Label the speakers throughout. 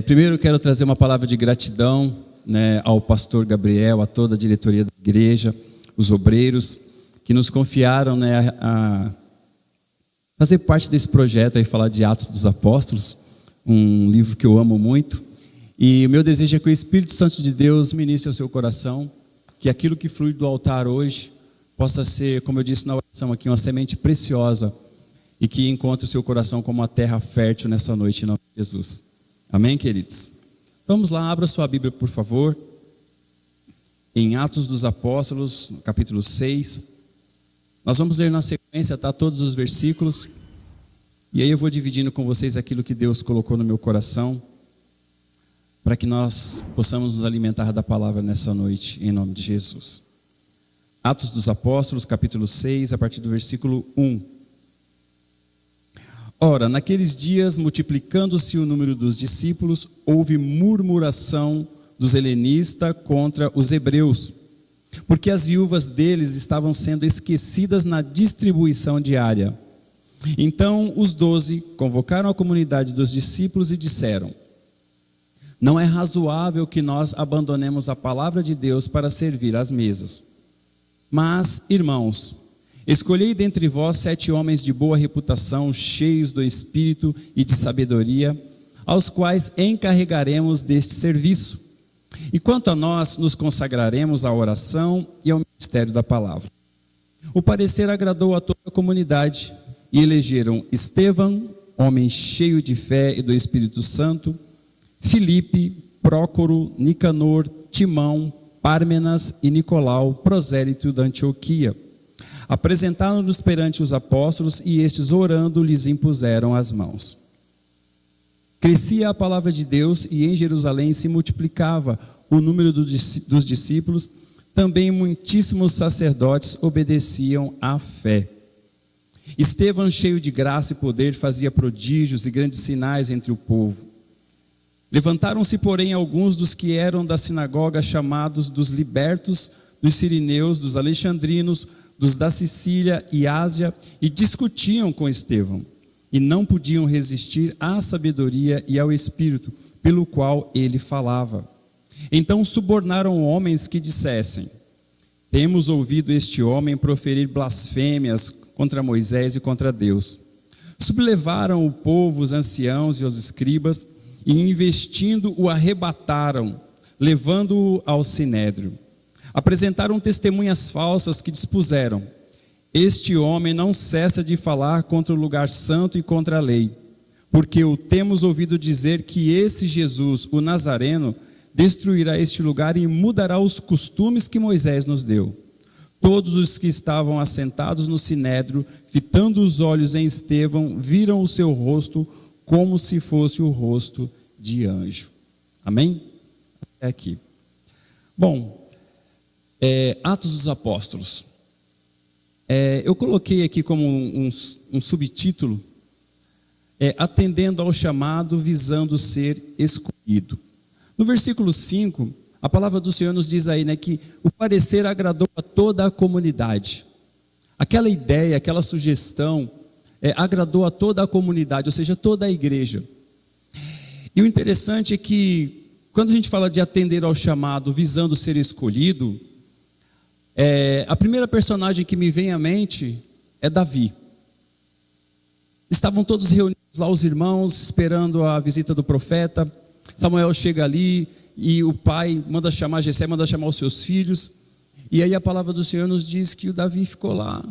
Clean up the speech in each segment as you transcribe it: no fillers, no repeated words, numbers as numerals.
Speaker 1: Primeiro eu quero trazer uma palavra de gratidão, ao pastor Gabriel, a toda a diretoria da igreja, os obreiros que nos confiaram, a fazer parte desse projeto aí, falar de Atos dos Apóstolos, um livro que eu amo muito. E o meu desejo é que o Espírito Santo de Deus ministre ao seu coração, que aquilo que flui do altar hoje possa ser, como eu disse na oração aqui, uma semente preciosa e que encontre o seu coração como uma terra fértil nessa noite, em nome de Jesus. Amém, queridos? Vamos lá, abra sua Bíblia, por favor, em Atos dos Apóstolos, capítulo 6. Nós vamos ler na sequência, todos os versículos, e aí eu vou dividindo com vocês aquilo que Deus colocou no meu coração, para que nós possamos nos alimentar da palavra nessa noite, em nome de Jesus. Atos dos Apóstolos, capítulo 6, a partir do versículo 1. Ora, naqueles dias, multiplicando-se o número dos discípulos, houve murmuração dos helenistas contra os hebreus, porque as viúvas deles estavam sendo esquecidas na distribuição diária. Então os 12 convocaram a comunidade dos discípulos e disseram: não é razoável que nós abandonemos a palavra de Deus para servir às mesas. Mas, irmãos, escolhei dentre vós 7 homens de boa reputação, cheios do Espírito e de sabedoria, aos quais encarregaremos deste serviço. E quanto a nós, nos consagraremos à oração e ao ministério da palavra. O parecer agradou a toda a comunidade, e elegeram Estevão, homem cheio de fé e do Espírito Santo, Filipe, Prócoro, Nicanor, Timão, Pármenas e Nicolau, prosélito da Antioquia. Apresentaram-nos perante os apóstolos e estes, orando, lhes impuseram as mãos. Crescia a palavra de Deus e em Jerusalém se multiplicava o número dos discípulos, também muitíssimos sacerdotes obedeciam à fé. Estevão, cheio de graça e poder, fazia prodígios e grandes sinais entre o povo. Levantaram-se, porém, alguns dos que eram da sinagoga, chamados dos libertos, dos sirineus, dos alexandrinos, dos da Sicília e Ásia, e discutiam com Estevão, e não podiam resistir à sabedoria e ao Espírito, pelo qual ele falava. Então subornaram homens que dissessem: temos ouvido este homem proferir blasfêmias contra Moisés e contra Deus. Sublevaram o povo, os anciãos e os escribas, e investindo o arrebataram, levando-o ao sinédrio. Apresentaram testemunhas falsas que dispuseram: este homem não cessa de falar contra o lugar santo e contra a lei, porque o temos ouvido dizer que esse Jesus, o Nazareno, destruirá este lugar e mudará os costumes que Moisés nos deu. Todos os que estavam assentados no sinédrio, fitando os olhos em Estevão, viram o seu rosto como se fosse o rosto de anjo. Amém? Até aqui. Bom, Atos dos Apóstolos. Eu coloquei aqui como um subtítulo, atendendo ao chamado, visando ser escolhido. No versículo 5, a palavra do Senhor nos diz aí, que o parecer agradou a toda a comunidade. Aquela ideia, aquela sugestão, agradou a toda a comunidade, ou seja, toda a igreja. E o interessante é que, quando a gente fala de atender ao chamado, visando ser escolhido, a primeira personagem que me vem à mente é Davi. Estavam todos reunidos lá, os irmãos, esperando a visita do profeta. Samuel chega ali e o pai manda chamar Jessé, manda chamar os seus filhos. E aí a palavra do Senhor nos diz que o Davi ficou lá.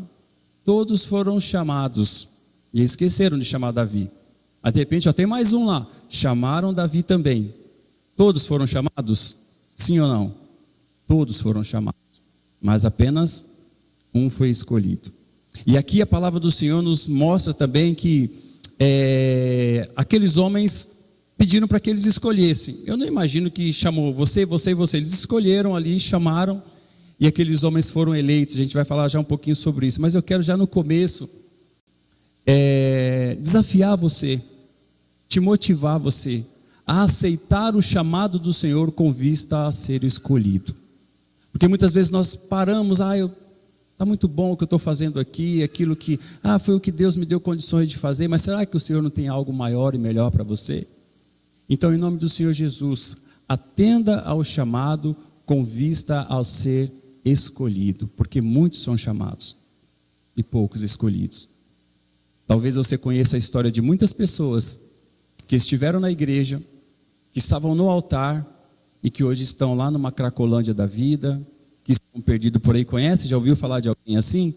Speaker 1: Todos foram chamados e esqueceram de chamar Davi. Aí de repente, tem mais um lá. Chamaram Davi também. Todos foram chamados? Sim ou não? Todos foram chamados, mas apenas um foi escolhido. E aqui a palavra do Senhor nos mostra também que aqueles homens pediram para que eles escolhessem. Eu não imagino que chamou você. Eles escolheram ali, chamaram, e aqueles homens foram eleitos. A gente vai falar já um pouquinho sobre isso, mas eu quero já no começo desafiar você, te motivar você a aceitar o chamado do Senhor com vista a ser escolhido. Porque muitas vezes nós paramos, está muito bom o que eu estou fazendo aqui, aquilo que, foi o que Deus me deu condições de fazer, mas será que o Senhor não tem algo maior e melhor para você? Então, em nome do Senhor Jesus, atenda ao chamado com vista ao ser escolhido, porque muitos são chamados e poucos escolhidos. Talvez você conheça a história de muitas pessoas que estiveram na igreja, que estavam no altar e que hoje estão lá numa Cracolândia da vida, que estão perdidos por aí. Conhece? Já ouviu falar de alguém assim?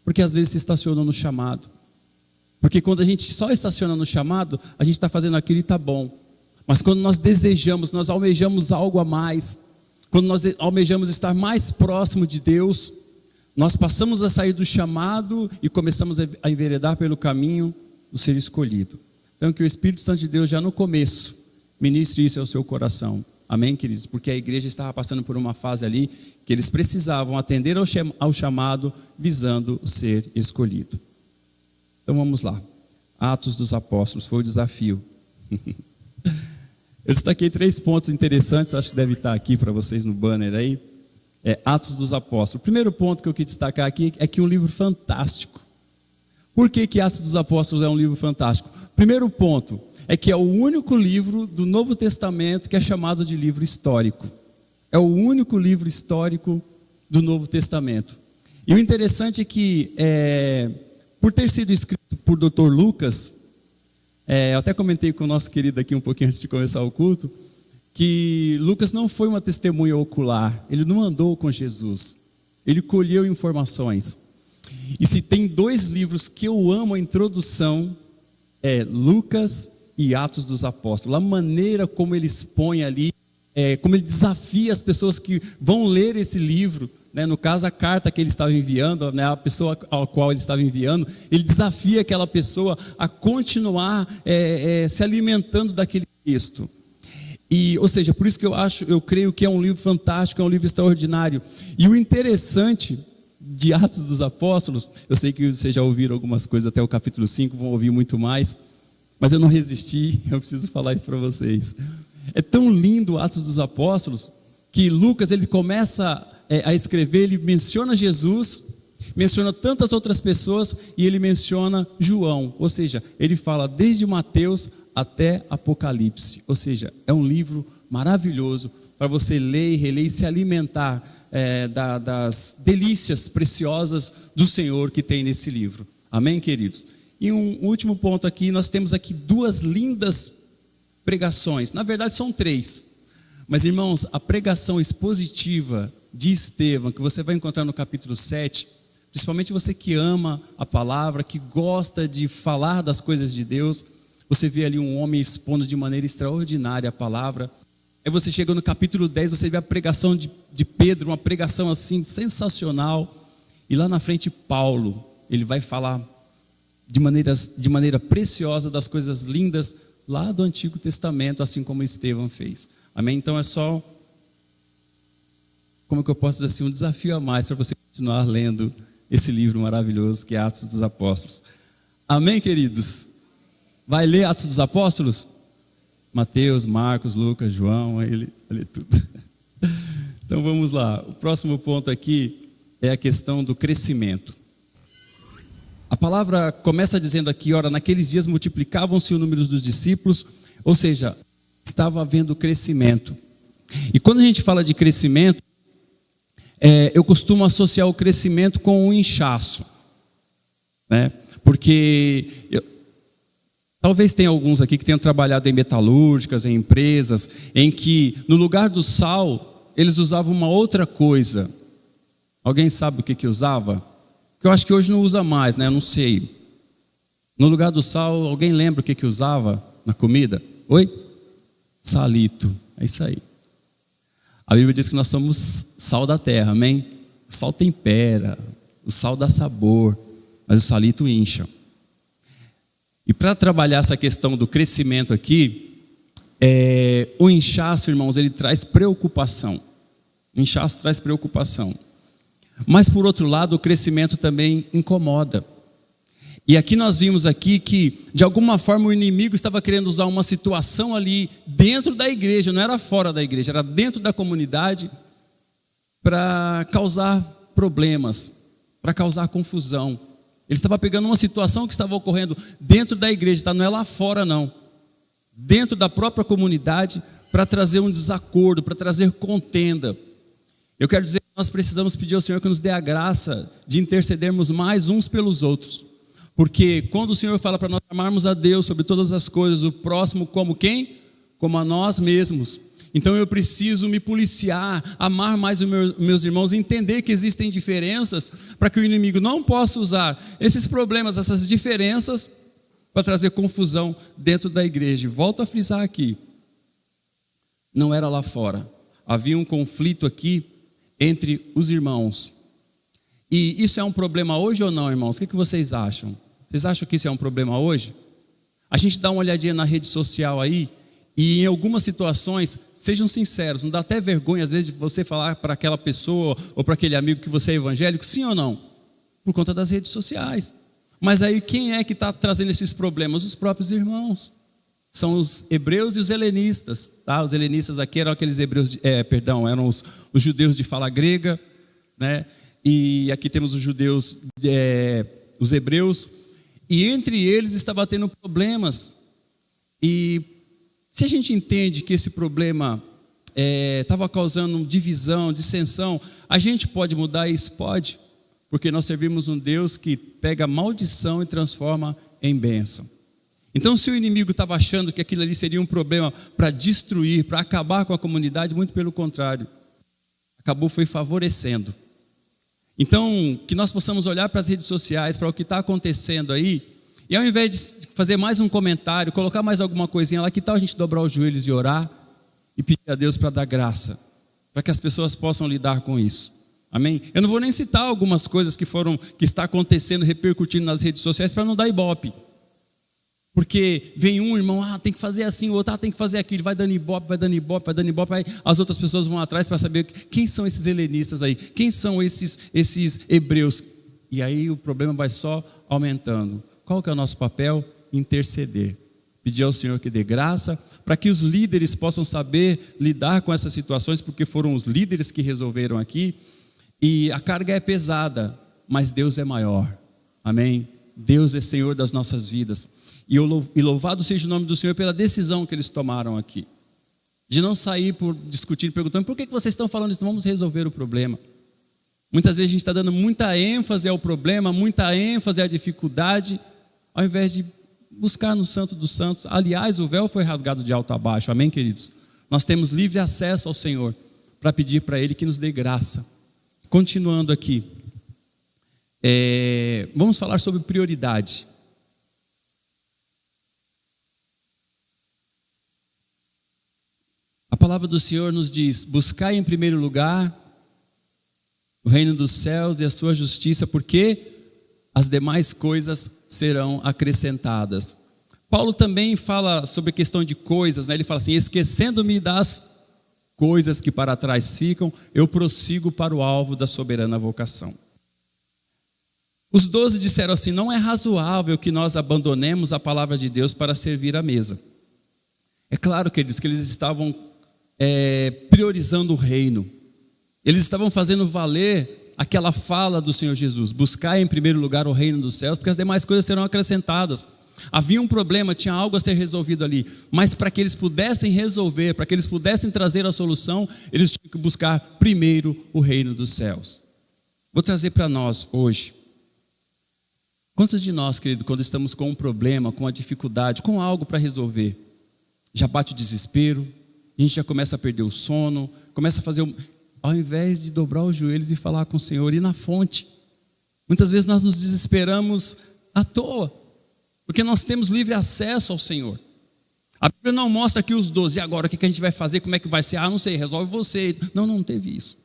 Speaker 1: Porque às vezes se estacionam no chamado. Porque quando a gente só estaciona no chamado, a gente está fazendo aquilo e está bom. Mas quando nós desejamos, nós almejamos algo a mais, quando nós almejamos estar mais próximo de Deus, nós passamos a sair do chamado e começamos a enveredar pelo caminho do ser escolhido. Então que o Espírito Santo de Deus já no começo ministre isso ao seu coração. Amém, queridos? Porque a igreja estava passando por uma fase ali que eles precisavam atender ao chamado visando ser escolhido. Então vamos lá. Atos dos Apóstolos, foi o desafio. Eu destaquei 3 pontos interessantes, acho que deve estar aqui para vocês no banner aí. Atos dos Apóstolos. O primeiro ponto que eu quis destacar aqui é que é um livro fantástico. Por que Atos dos Apóstolos é um livro fantástico? Primeiro ponto é que é o único livro do Novo Testamento que é chamado de livro histórico. É o único livro histórico do Novo Testamento. E o interessante é que, por ter sido escrito por Dr. Lucas, eu até comentei com o nosso querido aqui um pouquinho antes de começar o culto, que Lucas não foi uma testemunha ocular, ele não andou com Jesus, ele colheu informações. E se tem 2 livros que eu amo a introdução, é Lucas e Atos dos Apóstolos. A maneira como ele expõe ali, como ele desafia as pessoas que vão ler esse livro, né? No caso a carta que ele estava enviando, né? A pessoa ao qual ele estava enviando, ele desafia aquela pessoa a continuar se alimentando daquele texto. Ou seja, por isso que eu creio que é um livro fantástico, é um livro extraordinário. E o interessante de Atos dos Apóstolos, eu sei que vocês já ouviram algumas coisas até o capítulo 5, vão ouvir muito mais, mas eu não resisti, eu preciso falar isso para vocês. É tão lindo Atos dos Apóstolos, que Lucas ele começa a escrever, ele menciona Jesus, menciona tantas outras pessoas, e ele menciona João, ou seja, ele fala desde Mateus até Apocalipse, ou seja, é um livro maravilhoso para você ler e reler e se alimentar das delícias preciosas do Senhor que tem nesse livro. Amém, queridos? E um último ponto aqui, nós temos aqui 2 lindas pregações, na verdade são 3, mas irmãos, a pregação expositiva de Estevão, que você vai encontrar no capítulo 7, principalmente você que ama a palavra, que gosta de falar das coisas de Deus, você vê ali um homem expondo de maneira extraordinária a palavra. Aí você chega no capítulo 10, você vê a pregação de Pedro, uma pregação assim sensacional, e lá na frente Paulo, ele vai falar de maneira preciosa das coisas lindas lá do Antigo Testamento, assim como Estevão fez. Amém? Então é só, como que eu posso dizer assim, um desafio a mais para você continuar lendo esse livro maravilhoso que é Atos dos Apóstolos. Amém, queridos? Vai ler Atos dos Apóstolos? Mateus, Marcos, Lucas, João, ele tudo. Então vamos lá. O próximo ponto aqui é a questão do crescimento. A palavra começa dizendo aqui, ora, naqueles dias multiplicavam-se o número dos discípulos, ou seja, estava havendo crescimento. E quando a gente fala de crescimento, eu costumo associar o crescimento com o inchaço, né? Porque talvez tenha alguns aqui que tenham trabalhado em metalúrgicas, em empresas, em que no lugar do sal, eles usavam uma outra coisa. Alguém sabe o que usava? Que eu acho que hoje não usa mais, né? Eu não sei. No lugar do sal, alguém lembra o que usava na comida? Oi? Salito. É isso aí. A Bíblia diz que nós somos sal da terra, amém? O sal tempera, o sal dá sabor, mas o salito incha. E para trabalhar essa questão do crescimento aqui, o inchaço, irmãos, ele traz preocupação. O inchaço traz preocupação. Mas por outro lado, o crescimento também incomoda. E aqui nós vimos aqui que, de alguma forma, o inimigo estava querendo usar uma situação ali dentro da igreja, não era fora da igreja, era dentro da comunidade, para causar problemas, para causar confusão. Ele estava pegando uma situação que estava ocorrendo dentro da igreja, tá? Não é lá fora não. dentro da própria comunidade para trazer um desacordo, para trazer contenda. Eu quero dizer que nós precisamos pedir ao Senhor que nos dê a graça de intercedermos mais uns pelos outros. Porque quando o Senhor fala para nós amarmos a Deus sobre todas as coisas, o próximo como quem? Como a nós mesmos. Então eu preciso me policiar, amar mais os meus irmãos, entender que existem diferenças, para que o inimigo não possa usar esses problemas, essas diferenças, para trazer confusão dentro da igreja. Volto a frisar aqui, não era lá fora, havia um conflito aqui entre os irmãos. E isso é um problema hoje ou não, irmãos? O que vocês acham? Vocês acham que isso é um problema hoje? A gente dá uma olhadinha na rede social aí, e em algumas situações, sejam sinceros, não dá até vergonha às vezes de você falar para aquela pessoa ou para aquele amigo que você é evangélico, sim ou não? Por conta das redes sociais. Mas aí quem é que está trazendo esses problemas? Os próprios irmãos. São os hebreus e os helenistas, tá? Os helenistas aqui eram aqueles hebreus, eram os judeus de fala grega, né? E aqui temos os judeus, os hebreus, e entre eles estava tendo problemas. E se a gente entende que esse problema estava causando divisão, dissensão, a gente pode mudar isso? Pode, porque nós servimos um Deus que pega maldição e transforma em bênção. Então, se o inimigo estava achando que aquilo ali seria um problema para destruir, para acabar com a comunidade, muito pelo contrário, acabou foi favorecendo. Então, que nós possamos olhar para as redes sociais, para o que está acontecendo aí, e ao invés de fazer mais um comentário, colocar mais alguma coisinha lá, que tal a gente dobrar os joelhos e orar, e pedir a Deus para dar graça, para que as pessoas possam lidar com isso. Amém? Eu não vou nem citar algumas coisas que está acontecendo, repercutindo nas redes sociais, para não dar ibope. Porque vem um irmão, tem que fazer assim, o outro, tem que fazer aquilo, vai dando ibope, aí as outras pessoas vão atrás para saber quem são esses helenistas aí, quem são esses hebreus. E aí o problema vai só aumentando. Qual que é o nosso papel? Interceder. Pedir ao Senhor que dê graça, para que os líderes possam saber lidar com essas situações, porque foram os líderes que resolveram aqui, e a carga é pesada, mas Deus é maior. Amém? Deus é Senhor das nossas vidas. E louvado seja o nome do Senhor pela decisão que eles tomaram aqui, de não sair por discutir, perguntando, por que vocês estão falando isso? Vamos resolver o problema. Muitas vezes a gente está dando muita ênfase ao problema, muita ênfase à dificuldade, ao invés de buscar no Santo dos Santos. Aliás, o véu foi rasgado de alto a baixo, amém, queridos? Nós temos livre acesso ao Senhor, para pedir para Ele que nos dê graça. Continuando aqui, vamos falar sobre prioridade. A palavra do Senhor nos diz, buscai em primeiro lugar o reino dos céus e a sua justiça, porque as demais coisas serão acrescentadas. Paulo também fala sobre a questão de coisas, né? Ele fala assim, esquecendo-me das coisas que para trás ficam, eu prossigo para o alvo da soberana vocação. Os 12 disseram assim, não é razoável que nós abandonemos a palavra de Deus para servir à mesa. É claro que eles estavam priorizando o reino. Eles estavam fazendo valer aquela fala do Senhor Jesus, buscar em primeiro lugar o reino dos céus, porque as demais coisas serão acrescentadas. Havia um problema, tinha algo a ser resolvido ali, mas para que eles pudessem resolver, para que eles pudessem trazer a solução, eles tinham que buscar primeiro o reino dos céus. Vou trazer para nós hoje, quantos de nós, querido, quando estamos com um problema, com uma dificuldade, com algo para resolver, já bate o desespero, a gente já começa a perder o sono, começa a fazer, ao invés de dobrar os joelhos e falar com o Senhor, ir na fonte. Muitas vezes nós nos desesperamos à toa, porque nós temos livre acesso ao Senhor. A Bíblia não mostra aqui os 12, e agora o que a gente vai fazer, como é que vai ser? Não sei, resolve você. Não teve isso.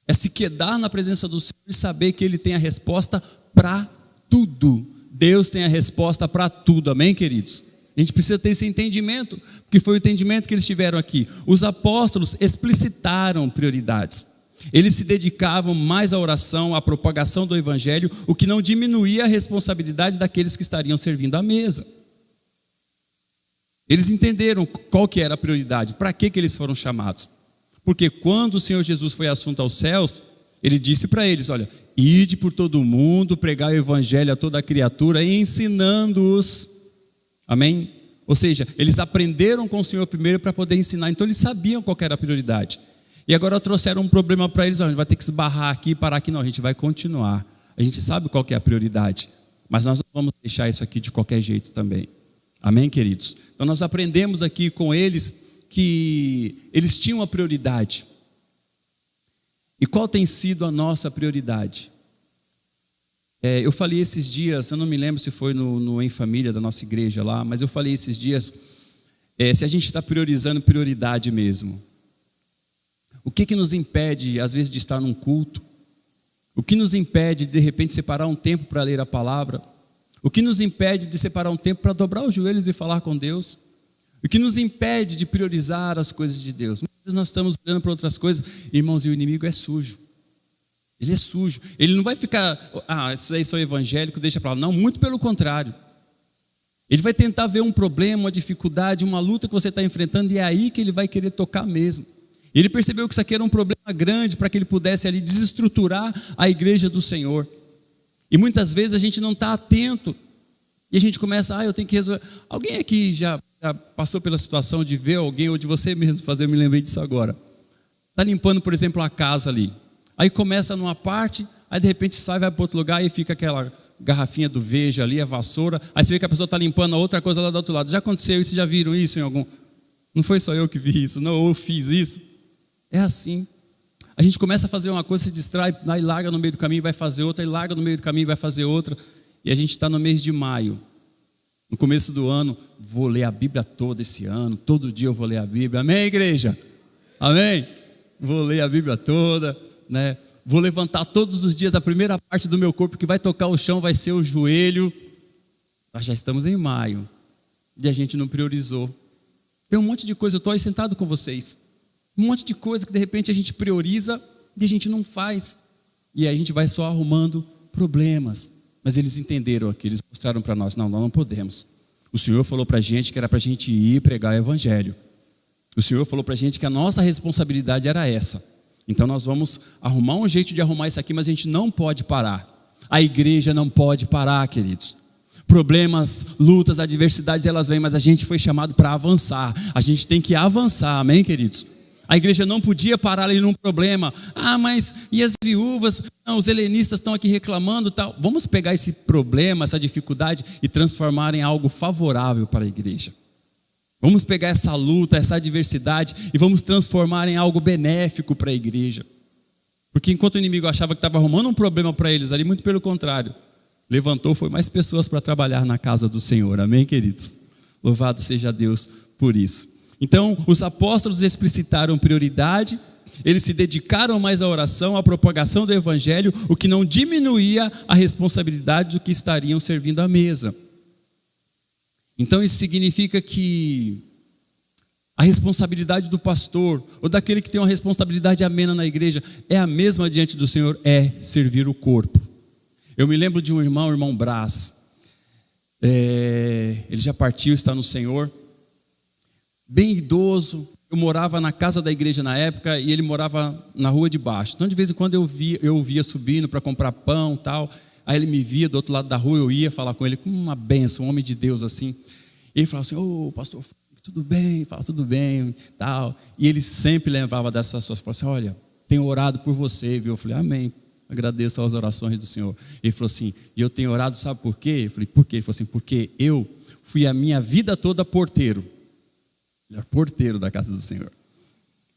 Speaker 1: É se quedar na presença do Senhor e saber que Ele tem a resposta para tudo. Deus tem a resposta para tudo, amém, queridos? A gente precisa ter esse entendimento, porque foi o entendimento que eles tiveram aqui. Os apóstolos explicitaram prioridades. Eles se dedicavam mais à oração, à propagação do evangelho, o que não diminuía a responsabilidade daqueles que estariam servindo à mesa. Eles entenderam qual que era a prioridade, para que eles foram chamados. Porque quando o Senhor Jesus foi assunto aos céus, Ele disse para eles, olha, ide por todo o mundo, pregai o evangelho a toda a criatura, ensinando-os. Amém? Ou seja, eles aprenderam com o Senhor primeiro para poder ensinar, então eles sabiam qual era a prioridade. E agora trouxeram um problema para eles: a gente vai ter que esbarrar aqui, parar aqui. Não, a gente vai continuar. A gente sabe qual que é a prioridade, mas nós não vamos deixar isso aqui de qualquer jeito também. Amém, queridos? Então nós aprendemos aqui com eles que eles tinham uma prioridade. E qual tem sido a nossa prioridade? Eu falei esses dias, eu não me lembro se foi no Em Família da nossa igreja lá, mas eu falei esses dias, se a gente está priorizando prioridade mesmo. O que nos impede, às vezes, de estar num culto? O que nos impede de repente, separar um tempo para ler a palavra? O que nos impede de separar um tempo para dobrar os joelhos e falar com Deus? O que nos impede de priorizar as coisas de Deus? Muitas vezes nós estamos olhando para outras coisas, irmãos, e o inimigo é sujo. Ele é sujo. Ele não vai ficar, isso aí sou evangélico, deixa para lá. Não, muito pelo contrário. Ele vai tentar ver um problema, uma dificuldade, uma luta que você está enfrentando, e é aí que ele vai querer tocar mesmo. E ele percebeu que isso aqui era um problema grande para que ele pudesse ali desestruturar a igreja do Senhor. E muitas vezes a gente não está atento. E a gente começa, eu tenho que resolver. Alguém aqui já passou pela situação de ver alguém, ou de você mesmo fazer? Eu me lembrei disso agora. Está limpando, por exemplo, a casa ali. Aí começa numa parte, aí de repente sai, vai para outro lugar, e fica aquela garrafinha do Veja ali, a vassoura. Aí você vê que a pessoa está limpando a outra coisa lá do outro lado. Já aconteceu isso? Já viram isso em algum? Não foi só eu que vi isso, não, eu fiz isso. É assim. A gente começa a fazer uma coisa, se distrai, aí larga no meio do caminho, vai fazer outra, aí larga no meio do caminho, vai fazer outra. E a gente está no mês de maio. No começo do ano, vou ler a Bíblia toda esse ano, todo dia eu vou ler a Bíblia. Amém, igreja? Amém? Vou ler a Bíblia toda, né? Vou levantar todos os dias a primeira parte do meu corpo que vai tocar o chão, vai ser o joelho. Nós já estamos em maio e a gente não priorizou. Tem um monte de coisa, eu estou aí sentado com vocês. Um monte de coisa que de repente a gente prioriza e a gente não faz. E aí a gente vai só arrumando problemas. Mas eles entenderam aqui, eles mostraram para nós: nós não podemos. O Senhor falou para a gente que era para a gente ir pregar o Evangelho. O Senhor falou para a gente que a nossa responsabilidade era essa. Então nós vamos arrumar um jeito de arrumar isso aqui, mas a gente não pode parar. A igreja não pode parar, queridos. Problemas, lutas, adversidades, elas vêm, mas a gente foi chamado para avançar. A gente tem que avançar, amém, queridos? A igreja não podia parar ali num problema. Mas e as viúvas? Não, os helenistas estão aqui reclamando, tal. Vamos pegar esse problema, essa dificuldade e transformar em algo favorável para a igreja. Vamos pegar essa luta, essa adversidade e vamos transformar em algo benéfico para a igreja. Porque enquanto o inimigo achava que estava arrumando um problema para eles ali, muito pelo contrário, levantou, foi mais pessoas para trabalhar na casa do Senhor. Amém, queridos? Louvado seja Deus por isso. Então, os apóstolos explicitaram prioridade, eles se dedicaram mais à oração, à propagação do Evangelho, o que não diminuía a responsabilidade do que estariam servindo à mesa. Então, isso significa que a responsabilidade do pastor, ou daquele que tem uma responsabilidade amena na igreja, é a mesma diante do Senhor, é servir o corpo. Eu me lembro de um irmão, o irmão Brás. Ele já partiu, está no Senhor. Bem idoso, eu morava na casa da igreja na época e ele morava na rua de baixo. Então de vez em quando eu via subindo para comprar pão e tal. Aí ele me via do outro lado da rua, eu ia falar com ele, com uma bênção, um homem de Deus assim. E ele falava assim: pastor, tudo bem? Fala, tudo bem, tal. E ele sempre lembrava dessas suas, falava assim: olha, tenho orado por você, viu? Eu falei: amém, agradeço as orações do Senhor. Ele falou assim: e eu tenho orado, sabe por quê? Eu falei: por quê? Ele falou assim: porque eu fui a minha vida toda porteiro. Ele era porteiro da casa do Senhor.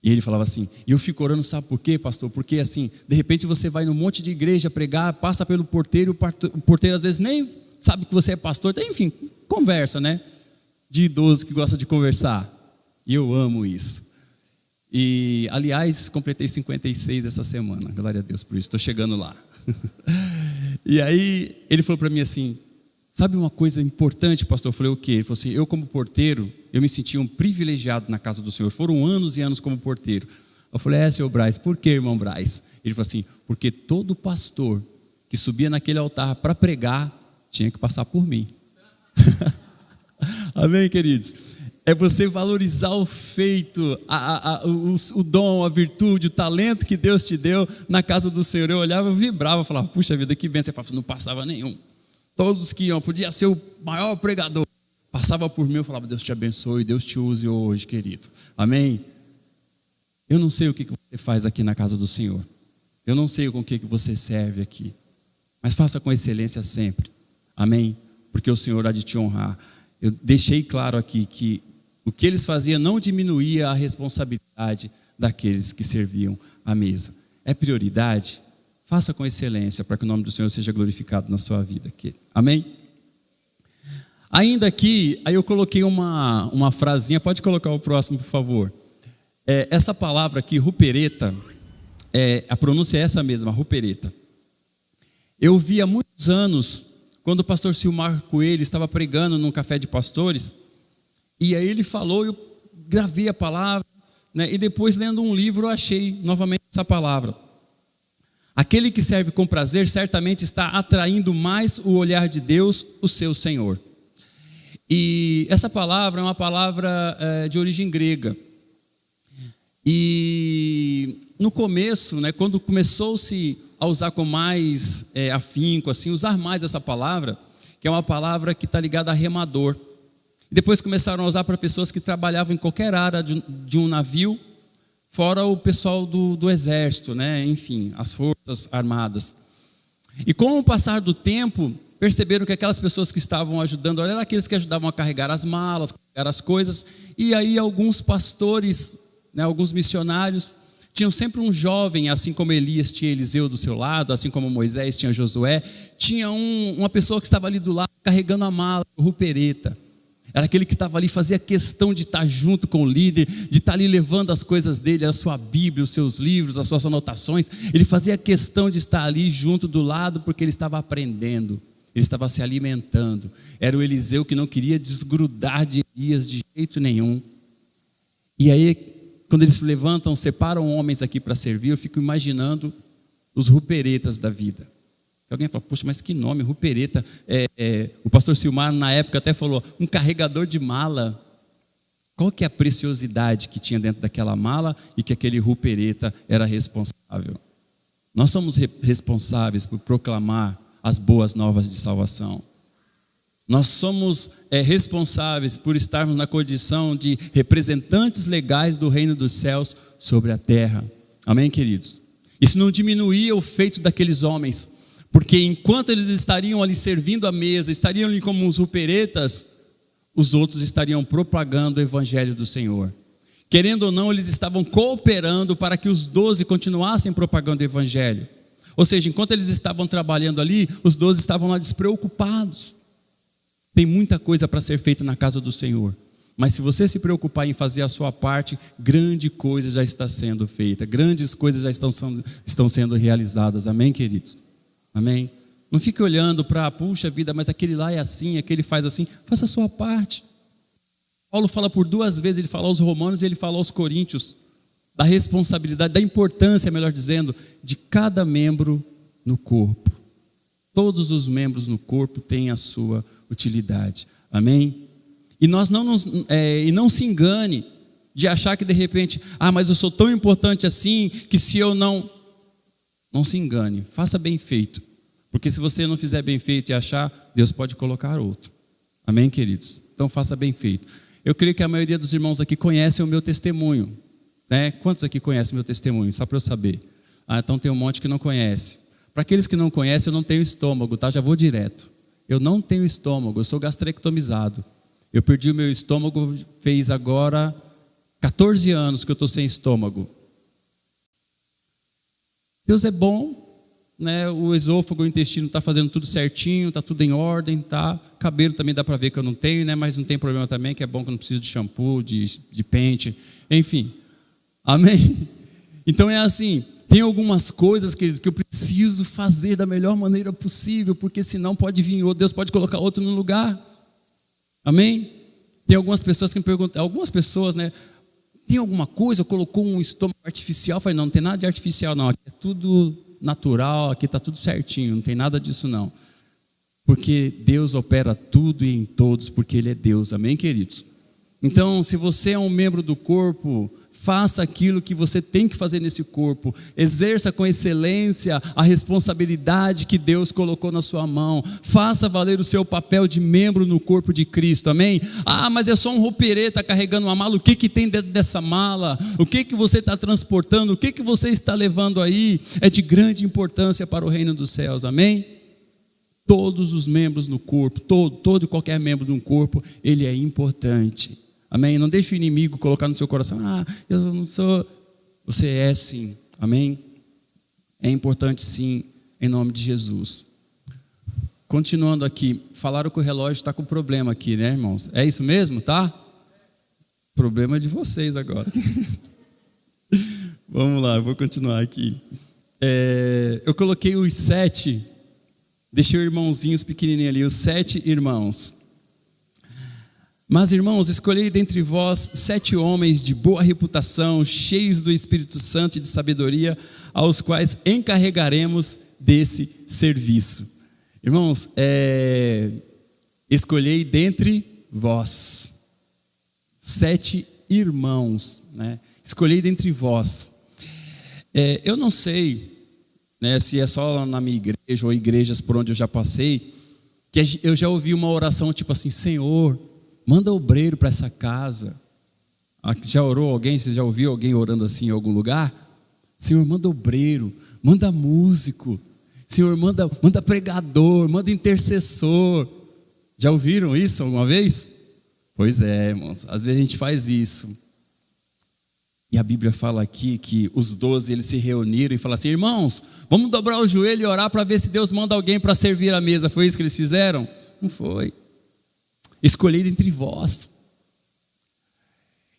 Speaker 1: E ele falava assim: e eu fico orando, sabe por quê, pastor? Porque assim, de repente você vai num monte de igreja pregar, passa pelo porteiro, o porteiro às vezes nem sabe que você é pastor, então, enfim, conversa, né? De idoso que gosta de conversar. E eu amo isso. E, aliás, completei 56 essa semana, glória a Deus por isso, estou chegando lá. E aí, ele falou para mim assim: sabe uma coisa importante, pastor? Eu falei: o quê? Ele falou assim: eu como porteiro, eu me sentia um privilegiado na casa do Senhor. Foram anos e anos como porteiro. Eu falei: senhor Braz, por que, irmão Braz? Ele falou assim: porque todo pastor que subia naquele altar para pregar, tinha que passar por mim. Amém, queridos? É você valorizar o feito, o dom, a virtude, o talento que Deus te deu na casa do Senhor. Eu olhava, eu vibrava, falava: puxa vida, que bênção. Você falava: não passava nenhum. Todos que iam, podia ser o maior pregador, passava por mim, eu falava: Deus te abençoe, Deus te use hoje, querido. Amém? Eu não sei o que você faz aqui na casa do Senhor. Eu não sei com o que você serve aqui. Mas faça com excelência sempre. Amém? Porque o Senhor há de te honrar. Eu deixei claro aqui que o que eles faziam não diminuía a responsabilidade daqueles que serviam à mesa. É prioridade? Faça com excelência para que o nome do Senhor seja glorificado na sua vida aqui. Amém? Ainda aqui, aí eu coloquei uma frasinha, pode colocar o próximo, por favor. Essa palavra aqui, rupereta, a pronúncia é essa mesma, rupereta. Eu vi há muitos anos, quando o pastor Silmar Coelho estava pregando num café de pastores, e aí ele falou, eu gravei a palavra, né, e depois lendo um livro eu achei novamente essa palavra. Aquele que serve com prazer certamente está atraindo mais o olhar de Deus, o seu Senhor. E essa palavra é uma palavra de origem grega. E no começo, né, quando começou-se a usar com mais afinco, assim, usar mais essa palavra, que é uma palavra que está ligada a remador. Depois começaram a usar para pessoas que trabalhavam em qualquer área de um navio, fora o pessoal do exército, né? Enfim, as forças armadas. E com o passar do tempo, perceberam que aquelas pessoas que estavam ajudando, eram aqueles que ajudavam a carregar as malas, carregar as coisas, e aí alguns pastores, né, alguns missionários, tinham sempre um jovem, assim como Elias tinha Eliseu do seu lado, assim como Moisés tinha Josué, tinha uma pessoa que estava ali do lado carregando a mala, o rupereta. Era aquele que estava ali, fazia questão de estar junto com o líder, de estar ali levando as coisas dele, a sua Bíblia, os seus livros, as suas anotações. Ele fazia questão de estar ali junto do lado, porque ele estava aprendendo, ele estava se alimentando. Era o Eliseu que não queria desgrudar de Elias de jeito nenhum. E aí, quando eles se levantam, separam homens aqui para servir, eu fico imaginando os ruperetas da vida. Alguém fala: poxa, mas que nome, rupereta. O pastor Silmar na época até falou, um carregador de mala. Qual que é a preciosidade que tinha dentro daquela mala e que aquele rupereta era responsável? Nós somos responsáveis por proclamar as boas novas de salvação. Nós somos responsáveis por estarmos na condição de representantes legais do reino dos céus sobre a terra. Amém, queridos? Isso não diminuía o feito daqueles homens, porque enquanto eles estariam ali servindo a mesa, estariam ali como uns ruperetas, os outros estariam propagando o evangelho do Senhor. Querendo ou não, eles estavam cooperando para que os 12 continuassem propagando o evangelho. Ou seja, enquanto eles estavam trabalhando ali, os 12 estavam lá despreocupados. Tem muita coisa para ser feita na casa do Senhor, mas se você se preocupar em fazer a sua parte, grande coisa já está sendo feita, grandes coisas já estão sendo realizadas. Amém, queridos? Amém? Não fique olhando para, puxa vida, mas aquele lá é assim, aquele faz assim. Faça a sua parte. Paulo fala por 2 vezes, ele fala aos romanos e ele fala aos coríntios, da responsabilidade, da importância, melhor dizendo, de cada membro no corpo. Todos os membros no corpo têm a sua utilidade. Amém? E não se engane de achar que de repente, mas eu sou tão importante assim, que se eu não se engane, faça bem feito, porque se você não fizer bem feito e achar, Deus pode colocar outro. Amém, queridos? Então faça bem feito. Eu creio que a maioria dos irmãos aqui conhecem o meu testemunho, né? Quantos aqui conhecem o meu testemunho? Só para eu saber. Então tem um monte que não conhece. Para aqueles que não conhecem, eu não tenho estômago, tá? Já vou direto. Eu não tenho estômago, eu sou gastrectomizado. Eu perdi o meu estômago, fez agora 14 anos que eu estou sem estômago. Deus é bom, né? O esôfago, o intestino está fazendo tudo certinho, está tudo em ordem, tá? Cabelo também dá para ver que eu não tenho, né? Mas não tem problema também, que é bom que eu não preciso de shampoo, de pente, enfim. Amém? Então é assim, tem algumas coisas, queridos, que eu preciso fazer da melhor maneira possível, porque senão pode vir outro, Deus pode colocar outro no lugar. Amém? Tem algumas pessoas que me perguntam, algumas pessoas, né? Tem alguma coisa, colocou um estômago artificial? Eu falei, não tem nada de artificial não, aqui é tudo natural, aqui está tudo certinho, não tem nada disso não. Porque Deus opera tudo e em todos, porque Ele é Deus. Amém, queridos? Então, se você é um membro do corpo, Faça aquilo que você tem que fazer nesse corpo. Exerça com excelência a responsabilidade que Deus colocou na sua mão. Faça valer o seu papel de membro no corpo de Cristo, amém? Ah, mas é só um roupereta carregando uma mala. O que tem dentro dessa mala? O que você está transportando? O que você está levando aí? É de grande importância para o reino dos céus, amém? Todos os membros no corpo, todo e qualquer membro de um corpo, ele é importante. Amém? Não deixe o inimigo colocar no seu coração, eu não sou. Você é sim, amém? É importante sim, em nome de Jesus. Continuando aqui, falaram que o relógio está com problema aqui, né, irmãos? É isso mesmo, tá? Problema de vocês agora. Vamos lá, eu vou continuar aqui. Eu coloquei os 7, deixei os irmãozinhos pequenininhos ali, os 7 irmãos. Mas, irmãos, escolhei dentre vós 7 homens de boa reputação, cheios do Espírito Santo e de sabedoria, aos quais encarregaremos desse serviço. Irmãos, escolhei dentre vós 7 irmãos, né? Escolhei dentre vós. Eu não sei, né, se é só na minha igreja ou igrejas por onde eu já passei, que eu já ouvi uma oração tipo assim: Senhor, manda obreiro para essa casa. Já orou alguém? Você já ouviu alguém orando assim em algum lugar? Senhor, manda obreiro, manda músico. Senhor, manda pregador, manda intercessor. Já ouviram isso alguma vez? Pois é, irmãos, às vezes a gente faz isso. E a Bíblia fala aqui que os 12, eles se reuniram e falaram assim: irmãos, vamos dobrar o joelho e orar para ver se Deus manda alguém para servir a mesa. Foi isso que eles fizeram? Não foi. Escolhido entre vós.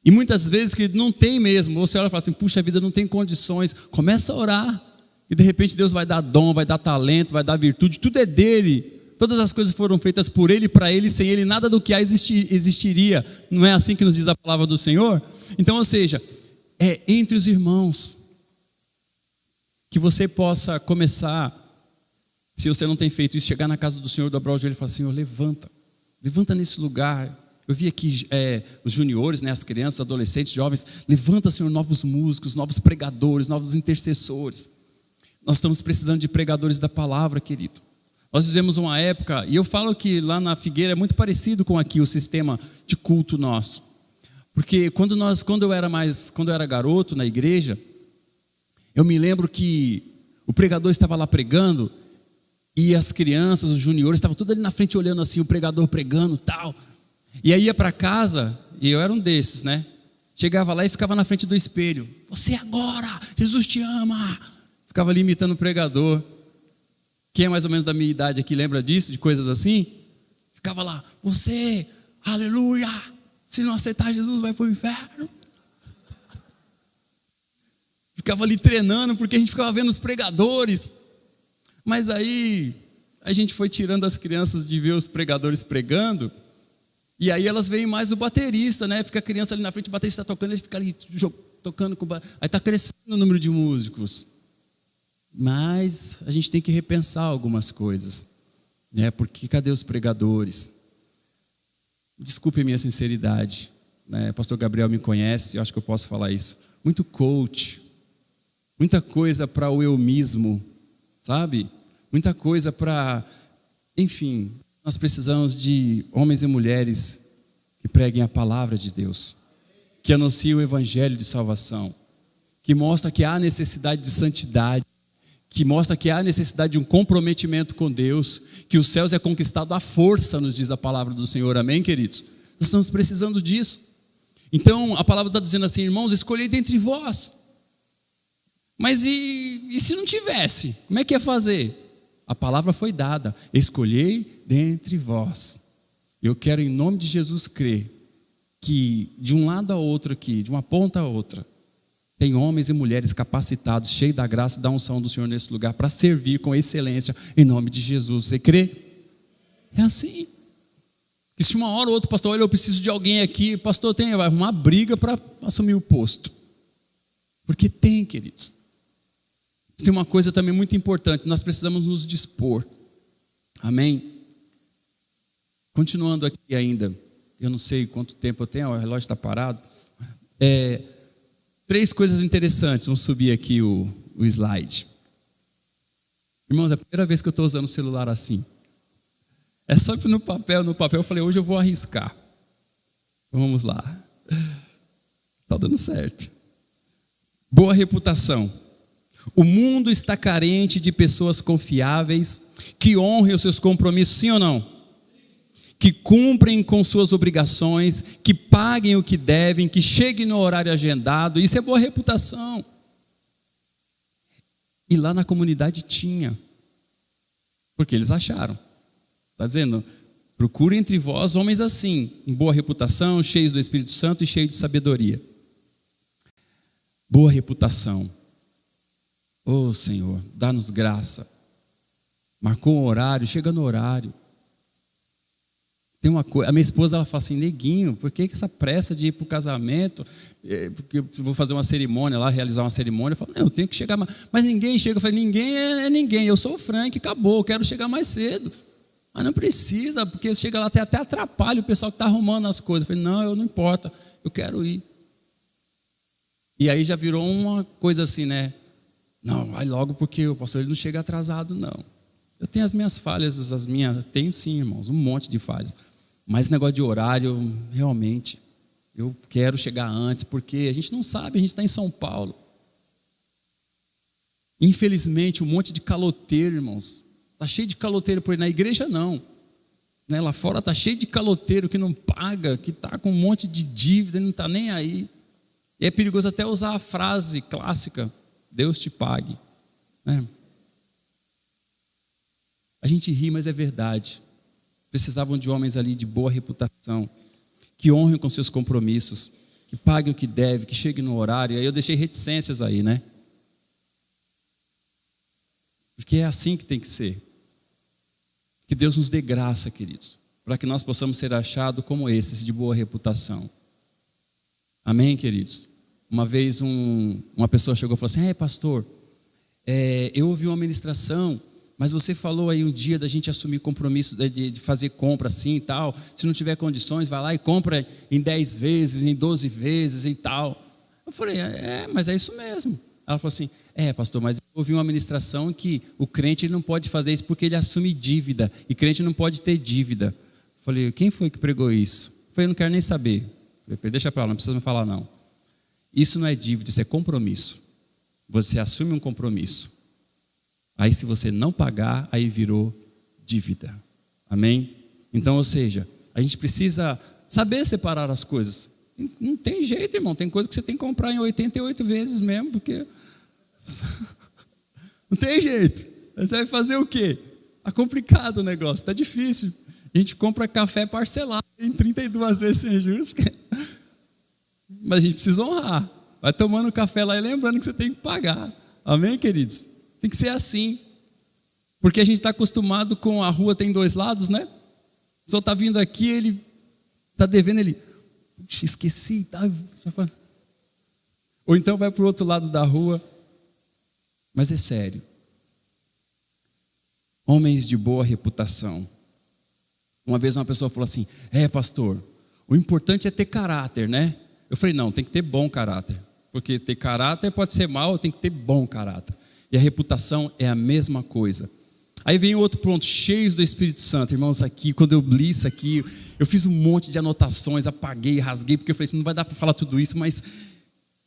Speaker 1: E muitas vezes que não tem mesmo, você olha e fala assim: puxa vida, não tem condições. Começa a orar, e de repente Deus vai dar dom, vai dar talento, vai dar virtude, tudo é dele. Todas as coisas foram feitas por ele, para ele, sem ele nada do que há existiria. Não é assim que nos diz a palavra do Senhor? Então, ou seja, é entre os irmãos que você possa começar. Se você não tem feito isso, chegar na casa do Senhor, dobrar o joelho e falar: Senhor, levanta nesse lugar. Eu vi aqui os juniores, né, as crianças, adolescentes, jovens. Levanta, Senhor, novos músicos, novos pregadores, novos intercessores. Nós estamos precisando de pregadores da palavra, querido. Nós vivemos uma época, e eu falo que lá na Figueira é muito parecido com aqui o sistema de culto nosso. Porque quando eu era garoto na igreja, eu me lembro que o pregador estava lá pregando, e as crianças, os juniores, estavam tudo ali na frente olhando assim, o pregador pregando, tal. E aí ia para casa, e eu era um desses, né? Chegava lá e ficava na frente do espelho: você agora, Jesus te ama. Ficava ali imitando o pregador. Quem é mais ou menos da minha idade aqui lembra disso, de coisas assim? Ficava lá: você, aleluia, se não aceitar Jesus vai para o inferno. Ficava ali treinando, porque a gente ficava vendo os pregadores. Mas aí a gente foi tirando as crianças de ver os pregadores pregando, e aí elas veem mais o baterista, né? Fica a criança ali na frente, o baterista está tocando, ele fica ali tocando, aí está crescendo o número de músicos. Mas a gente tem que repensar algumas coisas, né? Porque cadê os pregadores? Desculpe a minha sinceridade, né? Pastor Gabriel me conhece, eu acho que eu posso falar isso. Muito coach, muita coisa para o eu mesmo, sabe? Muita coisa para, enfim, nós precisamos de homens e mulheres que preguem a palavra de Deus, que anunciem o evangelho de salvação, que mostra que há necessidade de santidade, que mostra que há necessidade de um comprometimento com Deus, que os céus é conquistado à força, nos diz a palavra do Senhor, amém, queridos? Nós estamos precisando disso. Então a palavra está dizendo assim: irmãos, escolhei dentre vós. Mas e se não tivesse? Como é que ia fazer? A palavra foi dada: escolhei dentre vós. Eu quero, em nome de Jesus, crer que de um lado a outro aqui, de uma ponta a outra, tem homens e mulheres capacitados, cheios da graça e da unção do Senhor nesse lugar, para servir com excelência, em nome de Jesus. Você crê? É assim. E se uma hora ou outra, pastor, olha, eu preciso de alguém aqui, pastor, vai arrumar briga para assumir o posto. Porque tem, queridos. Tem uma coisa também muito importante: nós precisamos nos dispor. Amém? Continuando aqui ainda, eu não sei quanto tempo eu tenho, o relógio está parado. 3 coisas interessantes. Vamos subir aqui o slide. Irmãos, é a primeira vez que eu estou usando o celular assim. É só que no papel eu falei, hoje eu vou arriscar. Então vamos lá. Está dando certo. Boa reputação. O mundo está carente de pessoas confiáveis, que honrem os seus compromissos, sim ou não? Que cumprem com suas obrigações, que paguem o que devem, que cheguem no horário agendado. Isso é boa reputação. E lá na comunidade tinha, porque eles acharam. Está dizendo, procure entre vós homens assim, em boa reputação, cheios do Espírito Santo e cheios de sabedoria. Boa reputação. Oh Senhor, dá-nos graça. Marcou um horário, chega no horário. Tem uma coisa, a minha esposa ela fala assim, neguinho, por que essa pressa de ir para o casamento? Porque eu vou fazer uma cerimônia lá, realizar uma cerimônia. Eu falo, não, eu tenho que chegar mais. Mas ninguém chega. Eu falei, ninguém é ninguém. Eu sou o Frank, acabou, eu quero chegar mais cedo. Mas não precisa, porque chega lá até atrapalha o pessoal que está arrumando as coisas. Eu falei, não importa, eu quero ir. E aí já virou uma coisa assim, né? Não, vai logo porque o pastor ele não chega atrasado, não. Eu tenho as minhas falhas, tenho sim, irmãos, um monte de falhas. Mas esse negócio de horário, realmente, eu quero chegar antes, porque a gente não sabe, a gente está em São Paulo. Infelizmente, um monte de caloteiro, irmãos. Está cheio de caloteiro por aí, na igreja não. Né? Lá fora está cheio de caloteiro que não paga, que está com um monte de dívida, não está nem aí. E é perigoso até usar a frase clássica, Deus te pague. Né? A gente ri, mas é verdade. Precisavam de homens ali de boa reputação, que honrem com seus compromissos, que paguem o que deve, que cheguem no horário. E aí eu deixei reticências aí, né? Porque é assim que tem que ser. Que Deus nos dê graça, queridos, para que nós possamos ser achados como esses, de boa reputação. Amém, queridos? Uma vez uma pessoa chegou e falou assim, pastor, eu ouvi uma ministração, mas você falou aí um dia da gente assumir compromisso de fazer compra assim e tal. Se não tiver condições, vai lá e compra em 10 vezes, em 12 vezes e tal. Eu falei, mas é isso mesmo. Ela falou assim, pastor, mas eu ouvi uma ministração que o crente não pode fazer isso porque ele assume dívida. E crente não pode ter dívida. Eu falei, quem foi que pregou isso? Eu falei, não quero nem saber. Eu falei, deixa para lá, não precisa me falar não. Isso não é dívida, isso é compromisso. Você assume um compromisso. Aí se você não pagar, aí virou dívida. Amém? Então, ou seja, a gente precisa saber separar as coisas. Não tem jeito, irmão. Tem coisa que você tem que comprar em 88 vezes mesmo, porque não tem jeito. Você vai fazer o quê? Está complicado o negócio, está difícil. A gente compra café parcelado em 32 vezes sem juros, mas a gente precisa honrar. Vai tomando café lá e lembrando que você tem que pagar. Amém, queridos? Tem que ser assim. Porque a gente está acostumado com a rua tem 2 lados, né? O pessoal está vindo aqui, ele está devendo, ele... Puxa, esqueci, tá? Ou então vai para o outro lado da rua. Mas é sério. Homens de boa reputação. Uma vez uma pessoa falou assim, pastor, o importante é ter caráter, né? Eu falei, não, tem que ter bom caráter. Porque ter caráter pode ser mal, tem que ter bom caráter. E a reputação é a mesma coisa. Aí vem outro ponto, cheios do Espírito Santo. Irmãos, aqui, quando eu li isso aqui, eu fiz um monte de anotações, apaguei, rasguei, porque eu falei assim, não vai dar para falar tudo isso, mas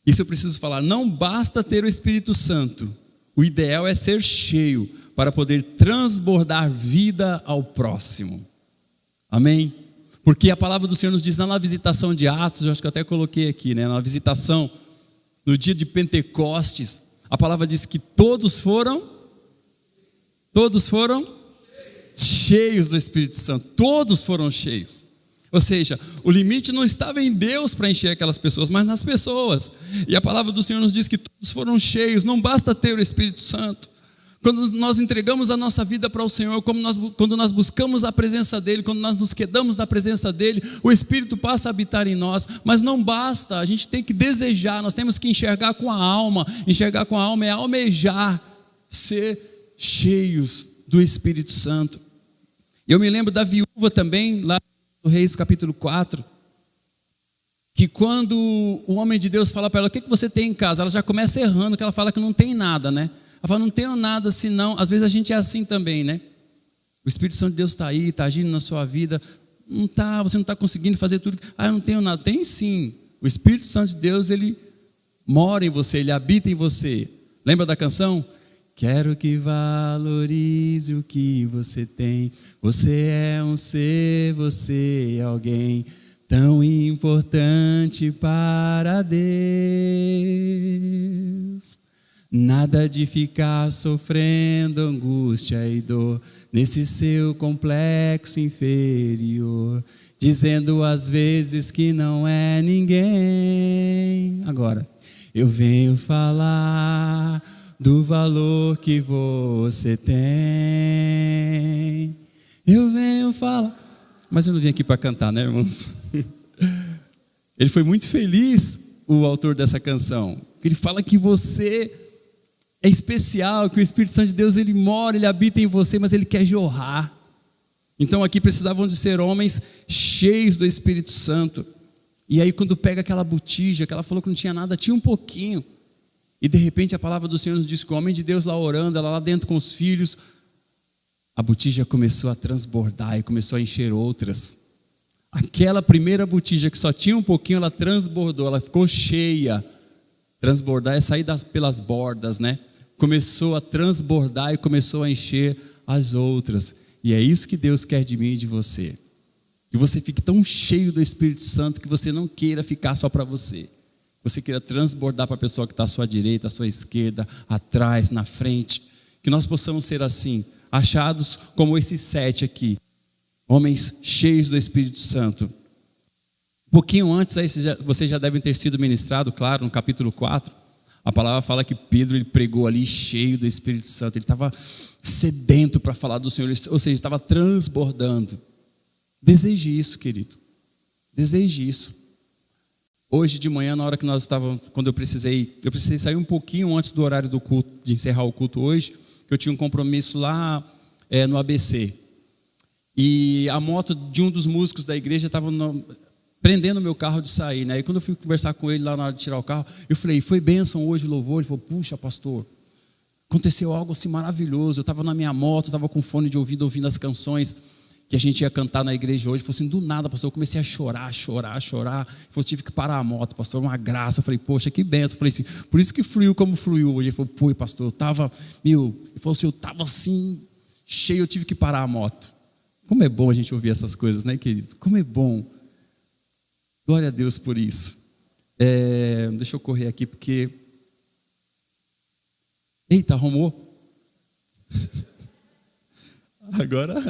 Speaker 1: isso eu preciso falar. Não basta ter o Espírito Santo. O ideal é ser cheio, para poder transbordar vida ao próximo. Amém? Porque a palavra do Senhor nos diz, na visitação de Atos, eu acho que eu até coloquei aqui, né? Na visitação, no dia de Pentecostes, a palavra diz que todos foram cheios do Espírito Santo. Todos foram cheios. Ou seja, o limite não estava em Deus para encher aquelas pessoas, mas nas pessoas. E a palavra do Senhor nos diz que todos foram cheios. Não basta ter o Espírito Santo. Quando nós entregamos a nossa vida para o Senhor, quando nós buscamos a presença dEle, quando nós nos quedamos na presença dEle, o Espírito passa a habitar em nós. Mas não basta, a gente tem que desejar, nós temos que enxergar com a alma. Enxergar com a alma é almejar ser cheios do Espírito Santo. Eu me lembro da viúva também, lá no Reis capítulo 4, que quando o homem de Deus fala para ela, o que você tem em casa? Ela já começa errando, que ela fala que não tem nada, né? Ela fala, não tenho nada senão, às vezes a gente é assim também, né? O Espírito Santo de Deus está aí, está agindo na sua vida, você não está conseguindo fazer tudo, eu não tenho nada. Tem sim, o Espírito Santo de Deus, ele mora em você, ele habita em você. Lembra da canção? Quero que valorize o que você tem, você é um ser, você é alguém tão importante para Deus. Nada de ficar sofrendo angústia e dor nesse seu complexo inferior, dizendo às vezes que não é ninguém. Agora, eu venho falar do valor que você tem. Eu venho falar. Mas eu não vim aqui para cantar, né, irmãos? Ele foi muito feliz, o autor dessa canção. Ele fala que você é especial, que o Espírito Santo de Deus, ele mora, ele habita em você, mas ele quer jorrar. Então aqui precisavam de ser homens cheios do Espírito Santo. E aí quando pega aquela botija, que ela falou que não tinha nada, tinha um pouquinho. E de repente a palavra do Senhor nos diz que o homem de Deus lá orando, ela lá dentro com os filhos, a botija começou a transbordar e começou a encher outras. Aquela primeira botija que só tinha um pouquinho, ela transbordou, ela ficou cheia. Transbordar é sair pelas bordas, né? Começou a transbordar e começou a encher as outras. E é isso que Deus quer de mim e de você. Que você fique tão cheio do Espírito Santo que você não queira ficar só para você. Você queira transbordar para a pessoa que está à sua direita, à sua esquerda, atrás, na frente. Que nós possamos ser assim, achados como esses 7 aqui. Homens cheios do Espírito Santo. Um pouquinho antes, aí vocês já devem ter sido ministrados, claro, no capítulo 4. A palavra fala que Pedro, ele pregou ali cheio do Espírito Santo. Ele estava sedento para falar do Senhor, ou seja, estava transbordando. Deseje isso, querido. Deseje isso. Hoje de manhã, na hora que nós estávamos, quando eu precisei sair um pouquinho antes do horário do culto, de encerrar o culto hoje, que eu tinha um compromisso lá no ABC. E a moto de um dos músicos da igreja estava prendendo o meu carro de sair, né? E quando eu fui conversar com ele lá na hora de tirar o carro, eu falei, foi bênção hoje o louvor? Ele falou, puxa, pastor, aconteceu algo assim maravilhoso. Eu estava na minha moto, estava com fone de ouvido, ouvindo as canções que a gente ia cantar na igreja hoje. Ele falou assim, do nada, pastor, eu comecei a chorar. Ele falou, tive que parar a moto, pastor, uma graça. Eu falei, poxa, que bênção. Eu falei assim, por isso que fluiu como fluiu hoje. Ele falou, pô, pastor, eu estava, ele falou assim, eu estava assim, cheio, eu tive que parar a moto. Como é bom a gente ouvir essas coisas, né, querido? Como é bom. Glória a Deus por isso. Deixa eu correr aqui, porque... Eita, arrumou.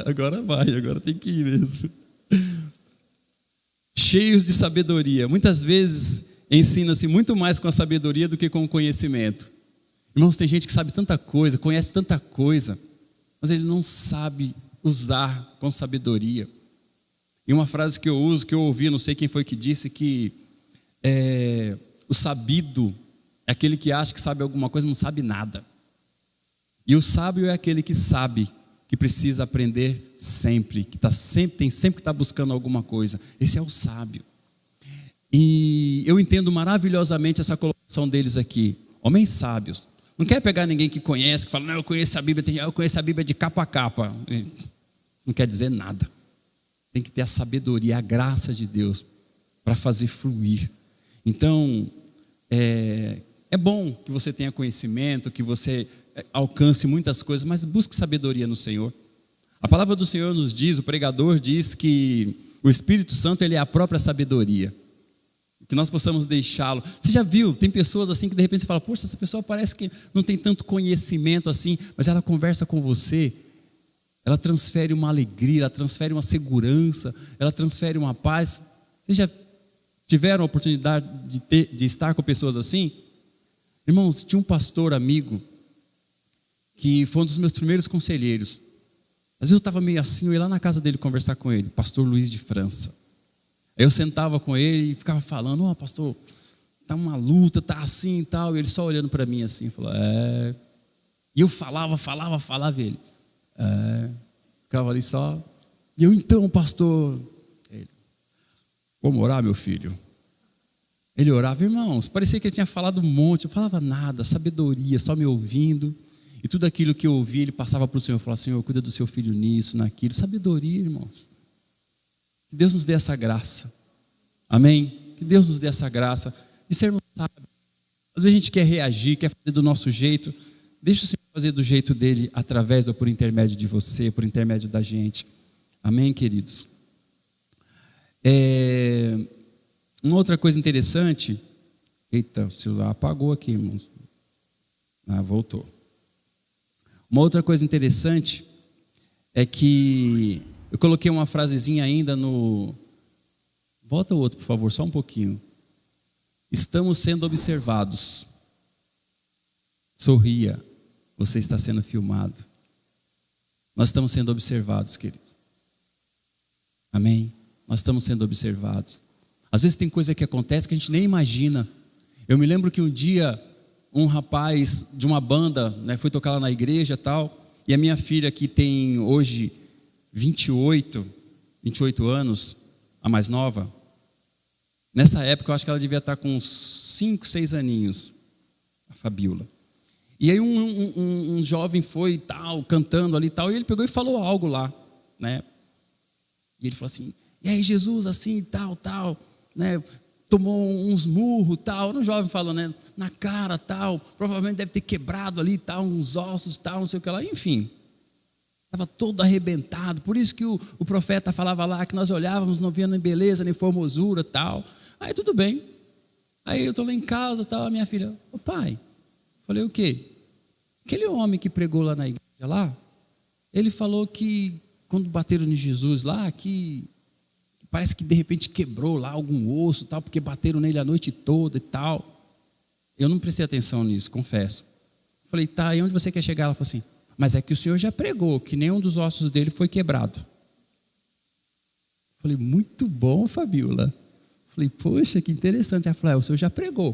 Speaker 1: Agora vai, agora tem que ir mesmo. Cheios de sabedoria. Muitas vezes ensina-se muito mais com a sabedoria do que com o conhecimento. Irmãos, tem gente que sabe tanta coisa, conhece tanta coisa, mas ele não sabe usar com sabedoria. E uma frase que eu uso, que eu ouvi, não sei quem foi que disse, que o sabido é aquele que acha que sabe alguma coisa, mas não sabe nada. E o sábio é aquele que sabe, que precisa aprender sempre, que tem sempre que estar buscando alguma coisa. Esse é o sábio. E eu entendo maravilhosamente essa colocação deles aqui. Homens sábios. Não quer pegar ninguém que conhece, que fala, não, eu conheço a Bíblia de capa a capa. Não quer dizer nada. Tem que ter a sabedoria, a graça de Deus para fazer fluir. Então, é bom que você tenha conhecimento, que você alcance muitas coisas, mas busque sabedoria no Senhor. A palavra do Senhor nos diz, o pregador diz que o Espírito Santo, ele é a própria sabedoria. Que nós possamos deixá-lo. Você já viu, tem pessoas assim que de repente você fala, poxa, essa pessoa parece que não tem tanto conhecimento assim, mas ela conversa com você, ela transfere uma alegria, ela transfere uma segurança, ela transfere uma paz. Vocês já tiveram a oportunidade de estar com pessoas assim? Irmãos, tinha um pastor amigo que foi um dos meus primeiros conselheiros. Às vezes eu estava meio assim, eu ia lá na casa dele conversar com ele, pastor Luiz de França. Aí eu sentava com ele e ficava falando, pastor, tá uma luta, tá assim e tal. E ele só olhando para mim assim, falou, E eu falava, e ele, ficava ali só. E eu, então, pastor, ele, vamos orar, meu filho. Ele orava, irmãos, parecia que ele tinha falado um monte, eu falava nada, sabedoria, só me ouvindo. E tudo aquilo que eu ouvia, ele passava para o Senhor, falava, Senhor, cuida do seu filho nisso, naquilo. Sabedoria, irmãos. Que Deus nos dê essa graça. Amém? Que Deus nos dê essa graça de sermos sábios. Às vezes a gente quer reagir, quer fazer do nosso jeito. Deixa o Senhor fazer do jeito dele, através ou por intermédio de você, por intermédio da gente. Amém, queridos? Uma outra coisa interessante. Eita, o celular apagou aqui, irmãos. Voltou. Uma outra coisa interessante é que eu coloquei uma frasezinha ainda no... Volta o outro, por favor, só um pouquinho. Estamos sendo observados. Sorria, você está sendo filmado. Nós estamos sendo observados, querido. Amém? Nós estamos sendo observados. Às vezes tem coisa que acontece que a gente nem imagina. Eu me lembro que um dia um rapaz de uma banda, né, foi tocar lá na igreja e tal, e a minha filha que tem hoje 28 anos, a mais nova, nessa época eu acho que ela devia estar com uns 5, 6 aninhos, a Fabiola. E aí um jovem foi tal, cantando ali e tal, e ele pegou e falou algo lá, né? E ele falou assim, e aí Jesus assim e tal, né? Tomou uns murros, tal, um jovem falando, né, na cara, tal, provavelmente deve ter quebrado ali, tal, uns ossos, tal, não sei o que lá, enfim, estava todo arrebentado. Por isso que o profeta falava lá, que nós olhávamos, não via nem beleza, nem formosura, tal. Aí tudo bem, aí eu estou lá em casa, tal, a minha filha, ô pai, falei, o quê? Aquele homem que pregou lá na igreja, lá, ele falou que, quando bateram em Jesus lá, que parece que de repente quebrou lá algum osso, tal, porque bateram nele a noite toda e tal. Eu não prestei atenção nisso, confesso. Falei, tá, e onde você quer chegar? Ela falou assim, mas é que o Senhor já pregou que nenhum dos ossos dele foi quebrado. Falei, muito bom, Fabiola. Falei, poxa, que interessante. Ela falou, o Senhor já pregou,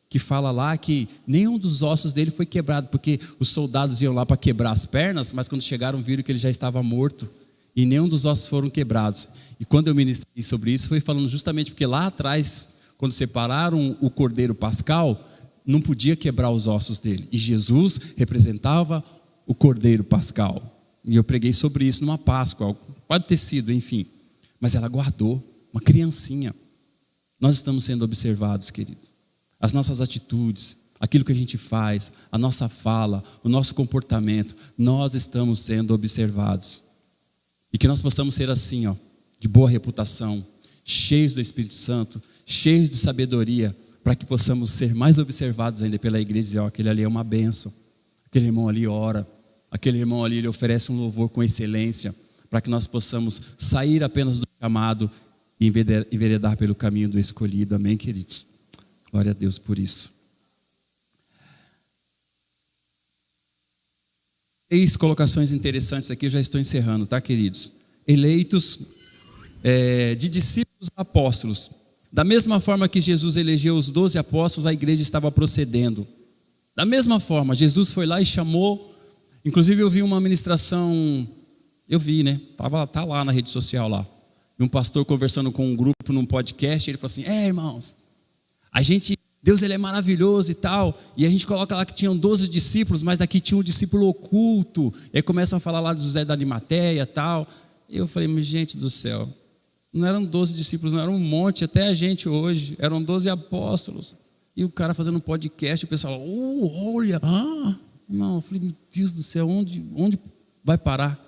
Speaker 1: que fala lá que nenhum dos ossos dele foi quebrado, porque os soldados iam lá para quebrar as pernas, mas quando chegaram viram que ele já estava morto. E nenhum dos ossos foram quebrados. E quando eu ministrei sobre isso, foi falando justamente porque lá atrás, quando separaram o cordeiro pascal, não podia quebrar os ossos dele. E Jesus representava o cordeiro pascal. E eu preguei sobre isso numa Páscoa, pode ter sido, enfim. Mas ela guardou, uma criancinha. Nós estamos sendo observados, querido. As nossas atitudes, aquilo que a gente faz, a nossa fala, o nosso comportamento, nós estamos sendo observados. E que nós possamos ser assim, ó, de boa reputação, cheios do Espírito Santo, cheios de sabedoria, para que possamos ser mais observados ainda pela igreja e dizer, ó, aquele ali é uma bênção, aquele irmão ali ora, aquele irmão ali ele oferece um louvor com excelência, para que nós possamos sair apenas do chamado e enveredar pelo caminho do escolhido. Amém, queridos? Glória a Deus por isso. 3 colocações interessantes aqui, eu já estou encerrando, tá, queridos? Eleitos de discípulos a apóstolos. Da mesma forma que Jesus elegeu os 12 apóstolos, a igreja estava procedendo. Da mesma forma, Jesus foi lá e chamou. Inclusive eu vi uma ministração, né? Tá lá na rede social lá. E um pastor conversando com um grupo num podcast, ele falou assim, irmãos, Deus ele é maravilhoso e tal, e a gente coloca lá que tinham 12 discípulos, mas aqui tinha um discípulo oculto, e aí começam a falar lá de José da Arimateia e tal. E eu falei, mas gente do céu, não eram 12 discípulos, não eram um monte, até a gente hoje, eram 12 apóstolos. E o cara fazendo um podcast, o pessoal, olha, não, eu falei, meu Deus do céu, onde vai parar?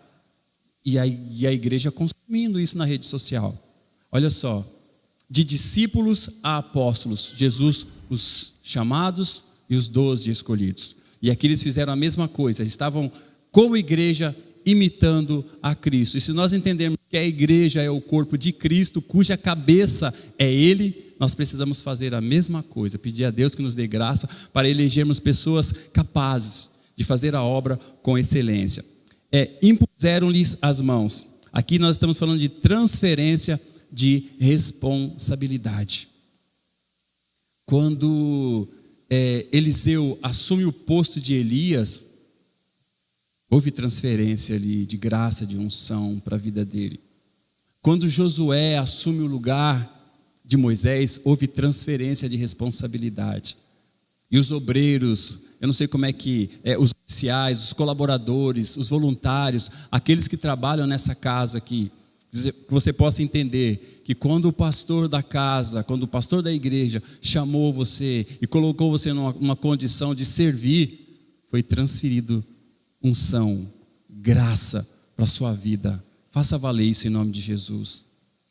Speaker 1: E a igreja consumindo isso na rede social. Olha só, de discípulos a apóstolos, Jesus, os chamados e os 12 escolhidos. E aqui eles fizeram a mesma coisa, eles estavam como igreja imitando a Cristo. E se nós entendermos que a igreja é o corpo de Cristo, cuja cabeça é Ele, nós precisamos fazer a mesma coisa, pedir a Deus que nos dê graça para elegermos pessoas capazes de fazer a obra com excelência. Impuseram-lhes as mãos. Aqui nós estamos falando de transferência de responsabilidade. Quando Eliseu assume o posto de Elias, houve transferência ali de graça, de unção para a vida dele. Quando Josué assume o lugar de Moisés, houve transferência de responsabilidade. E os obreiros, eu não sei como é que os oficiais, os colaboradores, os voluntários, aqueles que trabalham nessa casa aqui, que você possa entender que quando o pastor da casa, quando o pastor da igreja chamou você e colocou você numa condição de servir, foi transferido unção, graça para a sua vida. Faça valer isso em nome de Jesus.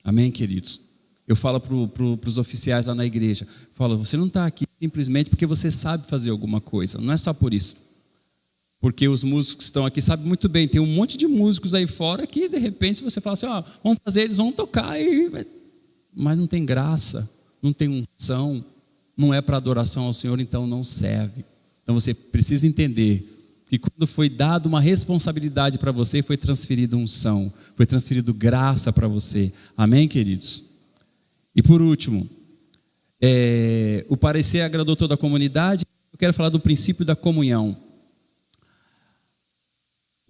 Speaker 1: Amém, queridos? Eu falo para os oficiais lá na igreja, falo, você não está aqui simplesmente porque você sabe fazer alguma coisa, não é só por isso. Porque os músicos que estão aqui sabem muito bem, tem um monte de músicos aí fora que de repente você fala assim, vamos fazer, eles vão tocar, mas não tem graça, não tem unção, não é para adoração ao Senhor, então não serve. Então você precisa entender que quando foi dada uma responsabilidade para você, foi transferido unção, foi transferido graça para você. Amém, queridos? E por último, o parecer agradou toda a comunidade. Eu quero falar do princípio da comunhão.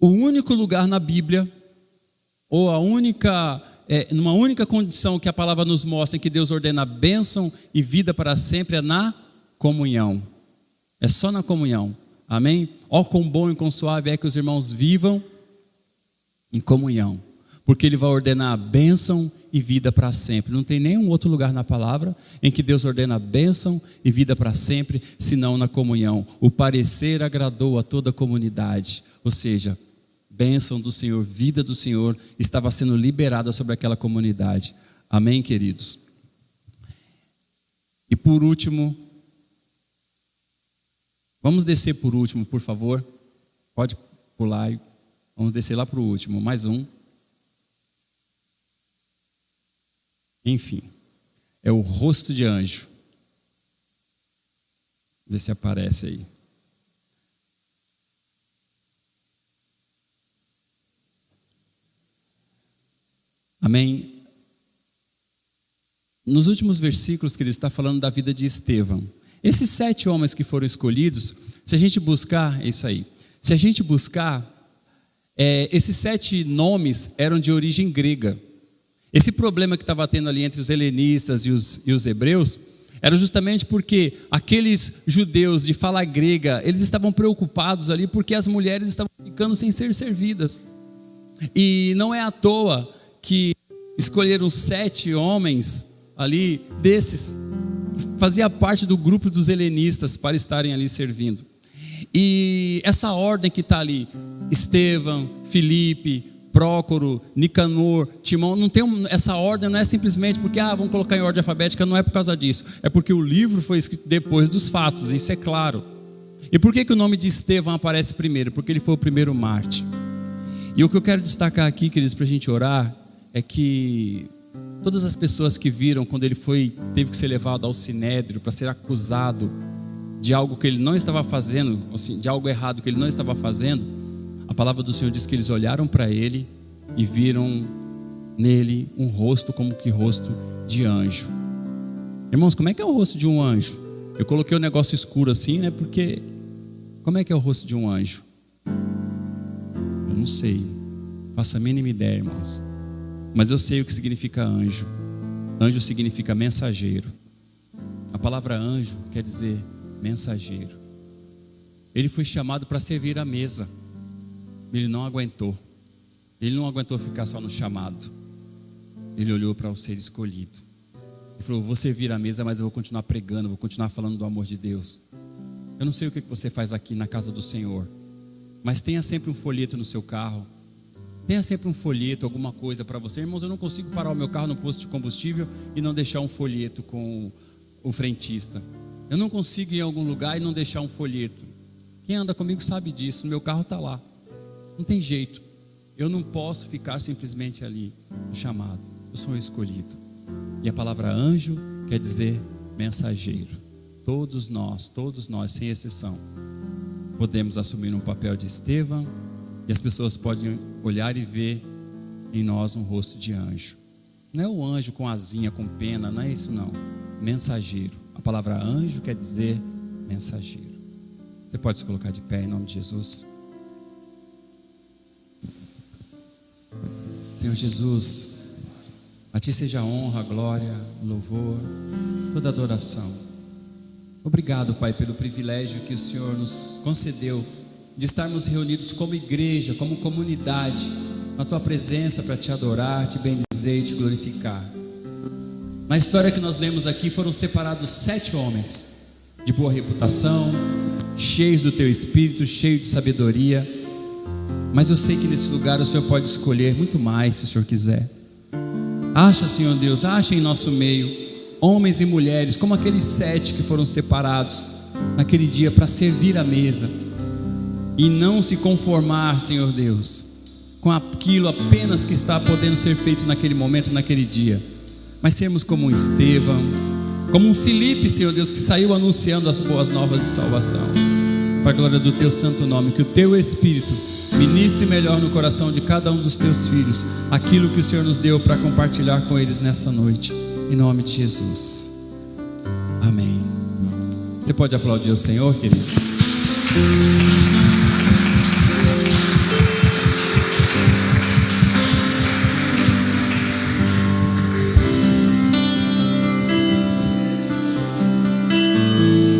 Speaker 1: O único lugar na Bíblia, ou numa única condição que a palavra nos mostra em que Deus ordena bênção e vida para sempre, é na comunhão. É só na comunhão. Amém? Ó, quão bom e quão suave é que os irmãos vivam em comunhão, porque Ele vai ordenar bênção e vida para sempre. Não tem nenhum outro lugar na palavra em que Deus ordena bênção e vida para sempre, senão na comunhão. O parecer agradou a toda a comunidade, ou seja, bênção do Senhor, vida do Senhor estava sendo liberada sobre aquela comunidade. Amém, queridos? E por último, vamos descer por último, por favor. Pode pular. Vamos descer lá para o último. Mais um. Enfim, é o rosto de anjo. Vê se aparece aí. Amém? Nos últimos versículos que ele está falando da vida de Estevão. Esses 7 homens que foram escolhidos, se a gente buscar, é isso aí. Se a gente buscar, esses 7 nomes eram de origem grega. Esse problema que estava tendo ali entre os helenistas e os hebreus, era justamente porque aqueles judeus de fala grega, eles estavam preocupados ali porque as mulheres estavam ficando sem ser servidas. E não é à toa que escolheram 7 homens ali desses, fazia parte do grupo dos helenistas para estarem ali servindo. E essa ordem que está ali, Estevão, Filipe, Prócoro, Nicanor, Timão, não tem essa ordem, não é simplesmente porque vamos colocar em ordem alfabética, não é por causa disso, é porque o livro foi escrito depois dos fatos, isso é claro. E por que o nome de Estevão aparece primeiro? Porque ele foi o primeiro mártir. E o que eu quero destacar aqui, queridos, para a gente orar, é que todas as pessoas que viram quando ele teve que ser levado ao sinédrio para ser acusado de algo que ele não estava fazendo, assim, de algo errado que ele não estava fazendo, a palavra do Senhor diz que eles olharam para ele e viram nele um rosto como que rosto de anjo. Irmãos, como é que é o rosto de um anjo? Eu coloquei o negócio escuro assim, né? Porque como é que é o rosto de um anjo? Eu não sei, faço a mínima ideia, irmãos. Mas eu sei o que significa anjo. Anjo significa mensageiro. A palavra anjo quer dizer mensageiro. Ele foi chamado para servir à mesa. Ele não aguentou. Ele não aguentou ficar só no chamado. Ele olhou para o ser escolhido e falou: vou servir à mesa, mas eu vou continuar pregando, vou continuar falando do amor de Deus. Eu não sei o que você faz aqui na casa do Senhor, mas tenha sempre um folheto no seu carro. Tenha sempre um folheto, alguma coisa para você. Irmãos, eu não consigo parar o meu carro no posto de combustível e não deixar um folheto com o frentista. Eu não consigo ir em algum lugar e não deixar um folheto. Quem anda comigo sabe disso, o meu carro está lá. Não tem jeito. Eu não posso ficar simplesmente ali no chamado. Eu sou um escolhido. E a palavra anjo quer dizer mensageiro. Todos nós, sem exceção, podemos assumir um papel de Estevão. E as pessoas podem olhar e ver em nós um rosto de anjo. Não é o anjo com asinha, com pena, não é isso não. Mensageiro. A palavra anjo quer dizer mensageiro. Você pode se colocar de pé em nome de Jesus. Senhor Jesus, A Ti seja a honra, a glória, o louvor, toda a adoração. Obrigado, Pai, pelo privilégio que o Senhor nos concedeu de estarmos reunidos como igreja, como comunidade, na Tua presença para Te adorar, Te bendizer e Te glorificar. Na história que nós lemos aqui foram separados 7 homens de boa reputação, cheios do Teu Espírito, cheios de sabedoria. Mas eu sei que nesse lugar o Senhor pode escolher muito mais, se o Senhor quiser. Acha, Senhor Deus, acha em nosso meio homens e mulheres como aqueles 7 que foram separados naquele dia para servir a mesa e não se conformar, Senhor Deus, com aquilo apenas que está podendo ser feito naquele momento, naquele dia, mas sermos como um Estevão, como um Filipe, Senhor Deus, que saiu anunciando as boas novas de salvação, para a glória do Teu santo nome. Que o Teu Espírito ministre melhor no coração de cada um dos Teus filhos aquilo que o Senhor nos deu para compartilhar com eles nessa noite, em nome de Jesus, amém. Você pode aplaudir o Senhor, querido?